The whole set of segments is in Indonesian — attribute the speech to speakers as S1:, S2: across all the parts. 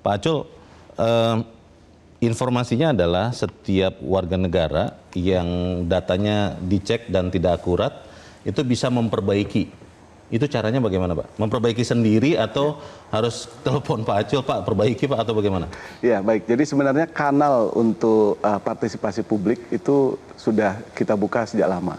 S1: Pak Acul, informasinya adalah setiap warga negara yang datanya dicek dan tidak akurat itu bisa memperbaiki. Itu caranya bagaimana, Pak? Memperbaiki sendiri atau harus telepon Pak Acul, Pak, perbaiki Pak, atau bagaimana?
S2: Ya, baik. Jadi sebenarnya kanal untuk partisipasi publik itu sudah kita buka sejak lama.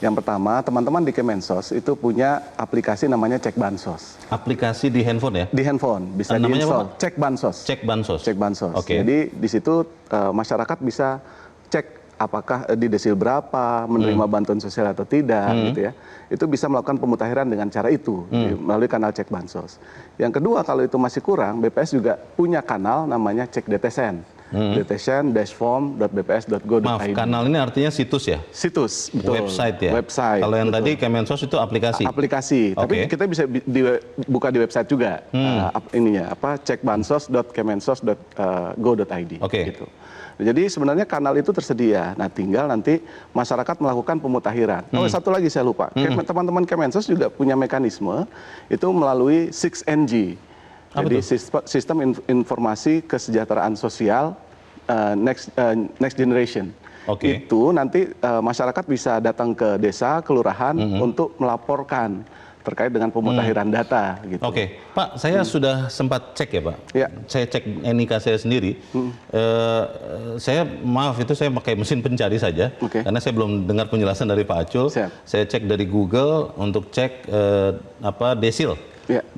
S2: Yang pertama, teman-teman di Kemensos itu punya aplikasi namanya Cek Bansos.
S1: Aplikasi di handphone ya?
S2: Di handphone, bisa di-install. Cek Bansos.
S1: Cek Bansos.
S2: Cek Bansos.
S1: Oke.
S2: Jadi di situ masyarakat bisa cek apakah di desil berapa, menerima bantuan sosial atau tidak, gitu ya. Itu bisa melakukan pemutakhiran dengan cara itu, melalui kanal Cek Bansos. Yang kedua, kalau itu masih kurang, BPS juga punya kanal namanya Cek DTSEN. DTSEN-form.bps.go.id.
S1: Maaf, kanal ini artinya situs ya?
S2: Situs, betul.
S1: Website ya?
S2: Website.
S1: Kalau yang
S2: betul.
S1: tadi Kemensos itu aplikasi?
S2: Aplikasi, tapi kita bisa buka di website juga. Cekbansos.kemensos.go.id. Gitu. Jadi sebenarnya kanal itu tersedia. Nah, tinggal nanti masyarakat melakukan pemutakhiran. Oh, satu lagi saya lupa. Teman-teman Kemensos juga punya mekanisme itu melalui 6NG. Jadi sistem informasi kesejahteraan sosial next generation. Itu nanti masyarakat bisa datang ke desa, kelurahan untuk melaporkan terkait dengan pemutakhiran data. Gitu.
S1: Pak, saya sudah sempat cek ya, Pak.
S2: Ya.
S1: Saya cek NIK saya sendiri. Saya maaf itu saya pakai mesin pencari saja, karena saya belum dengar penjelasan dari Pak Acul. Saya cek dari Google untuk cek desil,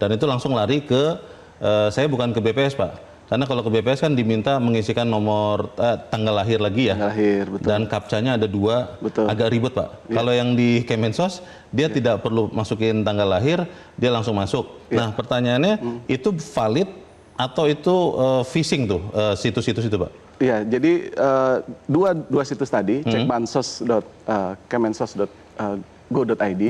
S1: dan itu langsung lari ke saya bukan ke BPS, Pak. Karena kalau ke BPS kan diminta mengisikan nomor tanggal lahir lagi ya.
S2: Tanggal lahir, betul.
S1: Dan kapcanya ada 2, agak ribet, Pak. Kalau yang di Kemensos, dia tidak perlu masukin tanggal lahir, dia langsung masuk. Nah, pertanyaannya itu valid atau itu phishing tuh situs-situs itu, Pak? Iya,
S2: jadi dua situs tadi, cekbansos.kemensos.go.id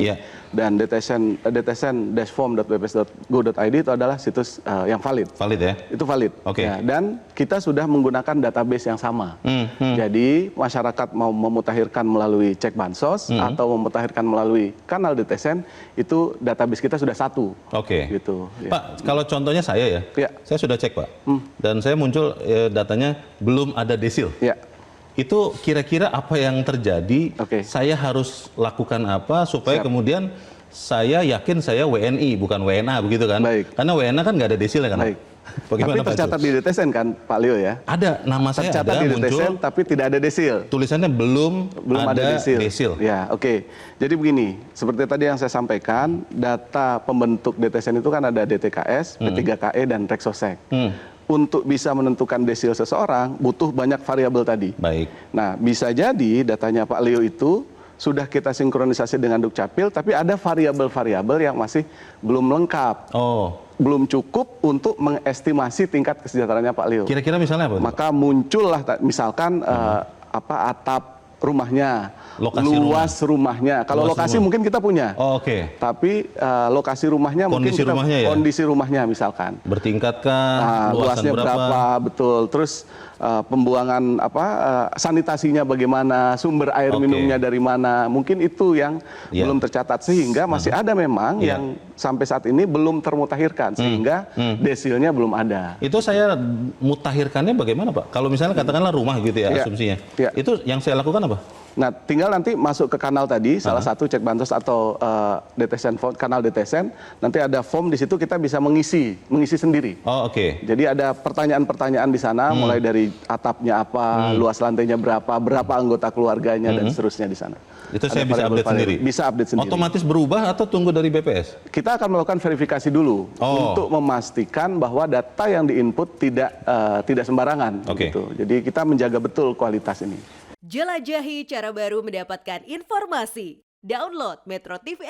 S2: dan DTSEN-form.bps.go.id itu adalah situs yang valid.
S1: Valid ya?
S2: Itu valid. Ya, dan kita sudah menggunakan database yang sama. Jadi masyarakat mau memutakhirkan melalui Cek Bansos atau memutakhirkan melalui kanal DTSEN, itu database kita sudah satu. Gitu.
S1: Pak, kalau contohnya saya saya sudah cek, Pak. Dan saya muncul datanya belum ada desil. Itu kira-kira apa yang terjadi, saya harus lakukan apa supaya kemudian saya yakin saya WNI bukan WNA begitu kan? Karena WNA kan nggak ada desilnya kan?
S2: Bagaimana, tapi tercatat di DTSEN kan, Pak Leo ya?
S1: Ada, nama saya
S2: tercatat
S1: ada,
S2: di DTSEN
S1: muncul,
S2: tapi tidak ada desil.
S1: Tulisannya belum ada desil.
S2: Ya, Jadi begini, seperti tadi yang saya sampaikan, data pembentuk DTSEN itu kan ada DTKS, P3KE dan Reksosek. Untuk bisa menentukan desil seseorang butuh banyak variabel tadi. Nah, bisa jadi datanya Pak Leo itu sudah kita sinkronisasi dengan Dukcapil, tapi ada variabel-variabel yang masih belum lengkap. Belum cukup untuk mengestimasi tingkat kesejahteraannya Pak Leo.
S1: Kira-kira misalnya apa?
S2: Maka muncullah misalkan atap rumahnya, luas rumahnya. Kalau lokasi mungkin kita punya. Tapi lokasi rumahnya
S1: kondisi
S2: mungkin
S1: rumahnya
S2: kondisi rumahnya misalkan.
S1: Bertingkatkah?
S2: Luasnya berapa? Betul. Terus pembuangan sanitasinya bagaimana, sumber air minumnya dari mana. Mungkin itu yang belum tercatat sehingga masih ada memang yang sampai saat ini belum termutakhirkan sehingga desilnya belum ada.
S1: Itu saya mutakhirkannya bagaimana, Pak? Kalau misalnya katakanlah rumah gitu ya asumsinya. Itu yang saya lakukan apa?
S2: Nah, tinggal nanti masuk ke kanal tadi, salah satu Cek Bansos atau DTSEN, kanal DTSEN, nanti ada form di situ kita bisa mengisi sendiri. Jadi ada pertanyaan-pertanyaan di sana, mulai dari atapnya apa, luas lantainya berapa anggota keluarganya dan seterusnya di sana.
S1: Itu saya bisa update sendiri?
S2: Bisa update sendiri.
S1: Otomatis berubah atau tunggu dari BPS?
S2: Kita akan melakukan verifikasi dulu untuk memastikan bahwa data yang diinput tidak sembarangan. Gitu. Jadi kita menjaga betul kualitas ini.
S3: Jelajahi cara baru mendapatkan informasi. Download Metro TV